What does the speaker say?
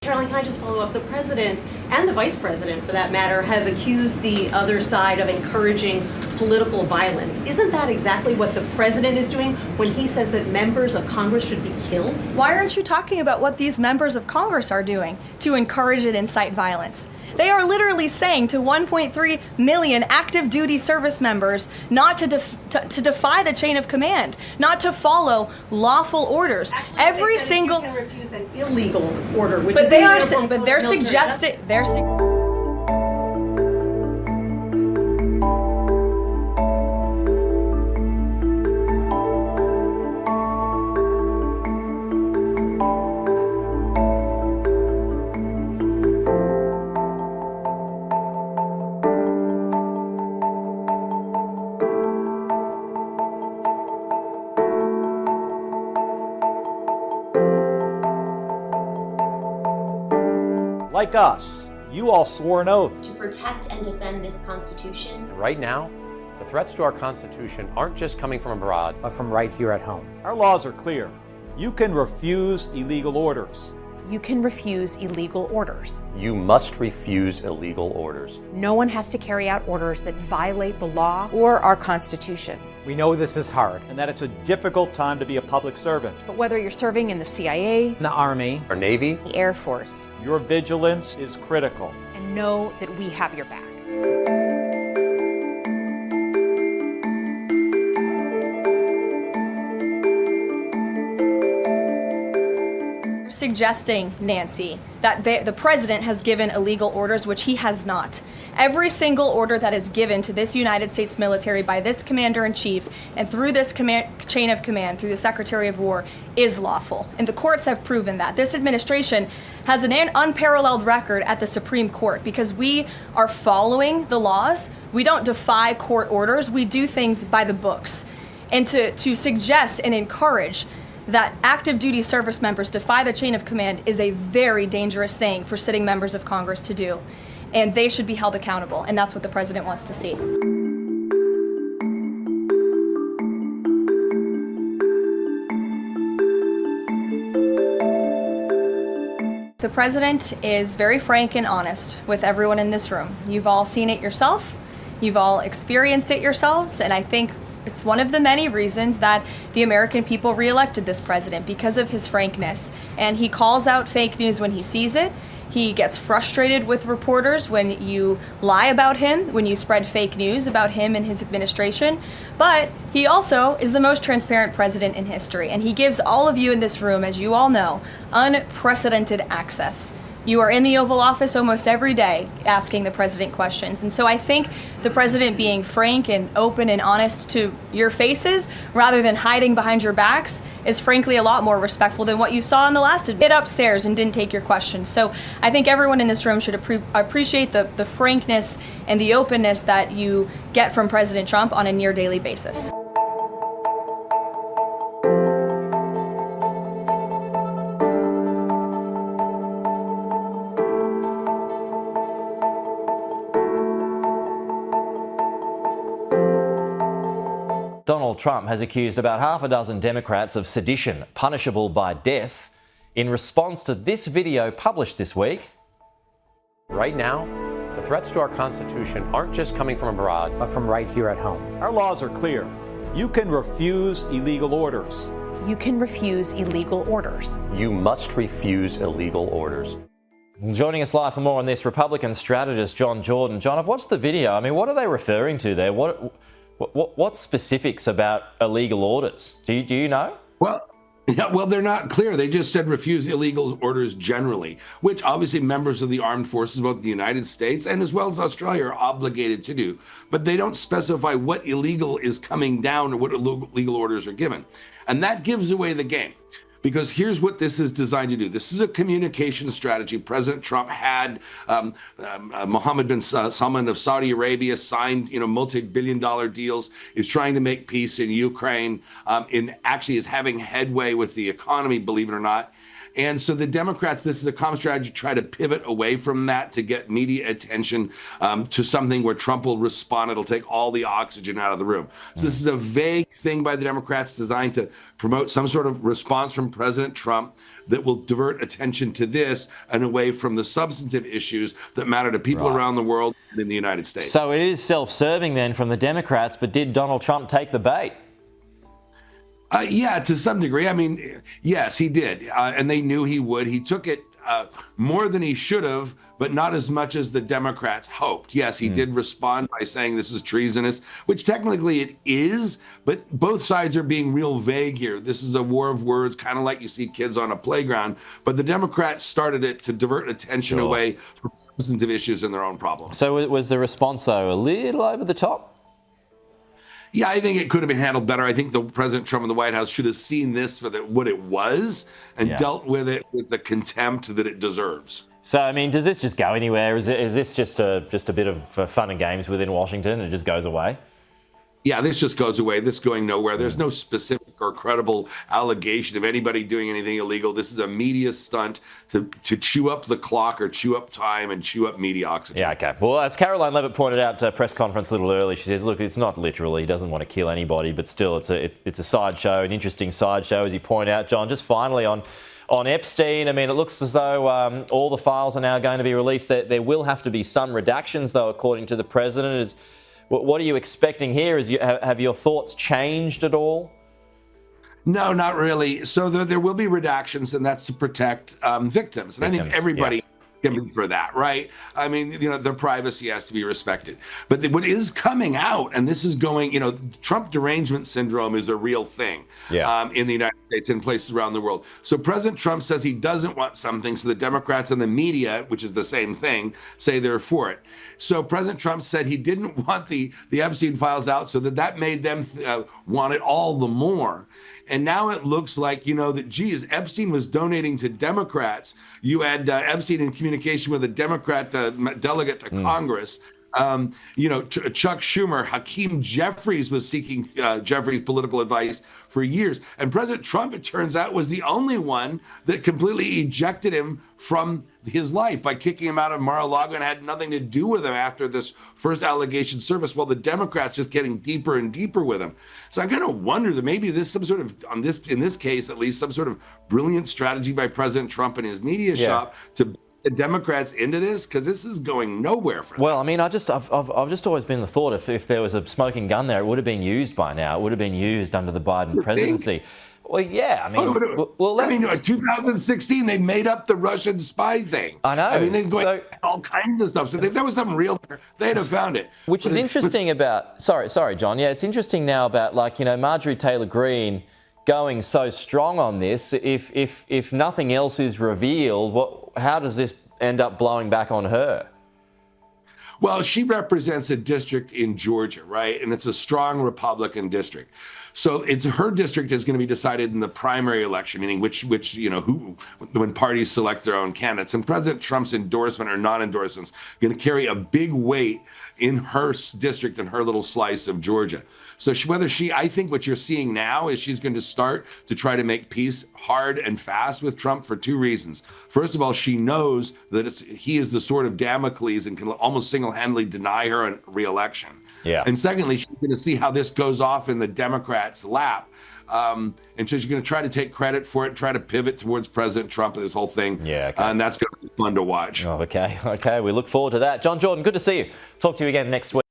Caroline, can I just follow up? The president and the vice president, for that matter, have accused the other side of encouraging political violence. Isn't that exactly what the president is doing when he says that members of Congress should be killed? Why aren't you talking about what these members of Congress are doing to encourage and incite violence? They are literally saying to 1.3 million active duty service members not to defy the chain of command, not to follow lawful orders. Actually, every single you can refuse an illegal order, which but is they are illegal but they're military suggesting justice. they're Like us, you all swore an oath to protect and defend this Constitution. Right now, the threats to our Constitution aren't just coming from abroad, but from right here at home. Our laws are clear. You can refuse illegal orders. You can refuse illegal orders. You must refuse illegal orders. No one has to carry out orders that violate the law or our Constitution. We know this is hard. And that it's a difficult time to be a public servant. But whether you're serving in the CIA, The Army, Our Navy, the Air Force, Your vigilance is critical. and know that we have your back. suggesting, Nancy, that the president has given illegal orders, which he has not. Every single order that is given to this United States military by this commander-in-chief and through this chain of command, through the Secretary of War, is lawful. And the courts have proven that. This administration has an unparalleled record at the Supreme Court because we are following the laws. We don't defy court orders. We do things by the books. And to suggest and encourage that active duty service members defy the chain of command is a very dangerous thing for sitting members of Congress to do. And they should be held accountable. And that's what the president wants to see. The president is very frank and honest with everyone in this room. You've all seen it yourself. You've all experienced it yourselves. And I think it's one of the many reasons that the American people reelected this president, because of his frankness. And he calls out fake news when he sees it. He gets frustrated with reporters when you lie about him, when you spread fake news about him and his administration. But he also is the most transparent president in history. And he gives all of you in this room, as you all know, unprecedented access. You are in the Oval Office almost every day asking the president questions. And so I think the president being frank and open and honest to your faces rather than hiding behind your backs is frankly a lot more respectful than what you saw in the last debate upstairs and didn't take your questions. So I think everyone in this room should appreciate the frankness and the openness that you get from President Trump on a near daily basis. Donald Trump has accused about half a dozen Democrats of sedition, punishable by death, in response to this video published this week. right now, the threats to our Constitution aren't just coming from abroad, but from right here at home. Our laws are clear. You can refuse illegal orders. You can refuse illegal orders. You must refuse illegal orders. Joining us live for more on this, Republican strategist John Jordan. John, I've watched the video. I mean, what are they referring to there? What specifics about illegal orders? Do you know? Well, they're not clear. They just said refuse illegal orders generally, which obviously members of the armed forces, both the United States and as well as Australia, are obligated to do. But they don't specify what illegal is coming down or what illegal orders are given. And that gives away the game. Because here's what this is designed to do. This is a communication strategy. President Trump had Mohammed bin Salman of Saudi Arabia signed, multi-billion-dollar deals, is trying to make peace in Ukraine, actually is having headway with the economy, believe it or not. And so the Democrats, this is a common strategy, try to pivot away from that to get media attention to something where Trump will respond. It'll take all the oxygen out of the room. So this is a vague thing by the Democrats designed to promote some sort of response from President Trump that will divert attention to this and away from the substantive issues that matter to people around the world and in the United States. So it is self-serving then from the Democrats, but did Donald Trump take the bait? Yeah, to some degree. I mean, yes, he did. And they knew he would. He took it more than he should have, but not as much as the Democrats hoped. Yes, he did respond by saying this is treasonous, which technically it is, but both sides are being real vague here. This is a war of words, kind of like you see kids on a playground. But the Democrats started it to divert attention away from substantive issues and their own problems. So was the response, though, a little over the top? Yeah, I think it could have been handled better. I think the President Trump and the White House should have seen this for what it was and dealt with it with the contempt that it deserves. So, I mean, does this just go anywhere? Is this just a bit of fun and games within Washington and it just goes away? Yeah, this just goes away. This is going nowhere. There's no specific or credible allegation of anybody doing anything illegal. This is a media stunt to chew up the clock or chew up time and chew up media oxygen. Yeah, okay. Well, as Karoline Leavitt pointed out at a press conference a little early, she says, look, it's not literal. He doesn't want to kill anybody, but still it's a sideshow, an interesting sideshow, as you point out. John, just finally on Epstein, I mean, it looks as though all the files are now going to be released. There will have to be some redactions, though, according to the president. What are you expecting here? Have your thoughts changed at all? No, not really. So there will be redactions, and that's to protect victims. And I think everybody can be for that, right? I mean, their privacy has to be respected. But what is coming out, and this is going, Trump derangement syndrome is a real thing in the United States and places around the world. So President Trump says he doesn't want something, so the Democrats and the media, which is the same thing, say they're for it. So President Trump said he didn't want the Epstein files out, so that made them want it all the more. And now it looks like, that, geez, Epstein was donating to Democrats. You had Epstein in communication with a Democrat delegate to Congress. Chuck Schumer, Hakeem Jeffries was seeking Jeffries' political advice for years. And President Trump, it turns out, was the only one that completely ejected him from his life by kicking him out of Mar-a-Lago and had nothing to do with him after this first allegation surfaced. Well, the Democrats just getting deeper and deeper with him. So I'm going to wonder that maybe this some sort of, in this case at least, some sort of brilliant strategy by President Trump and his media shop to the Democrats into this, because this is going nowhere for them. Well, I mean, I've just always been the thought if there was a smoking gun there, it would have been used by now. It would have been used under the Biden presidency. Well, yeah, I mean, 2016 they made up the Russian spy thing. I know. I mean, they're going all kinds of stuff. So if there was something real there, they'd have found it. Which is interesting about. Sorry, John. Yeah, it's interesting now about Marjorie Taylor Greene going so strong on this. If nothing else is revealed, how does this end up blowing back on her? Well, she represents a district in Georgia, right? And it's a strong Republican district. So her district is going to be decided in the primary election, meaning when parties select their own candidates. And President Trump's endorsement or non-endorsements going to carry a big weight in her district and her little slice of Georgia. So I think what you're seeing now is she's going to start to try to make peace hard and fast with Trump for two reasons. First of all, she knows that he is the sword of Damocles and can almost single-handedly deny her a re-election. Yeah. And secondly, she's going to see how this goes off in the Democrats' lap. And so she's going to try to take credit for it, try to pivot towards President Trump and this whole thing. Yeah, okay. And that's going to be fun to watch. Oh, okay. We look forward to that. John Jordan, good to see you. Talk to you again next week.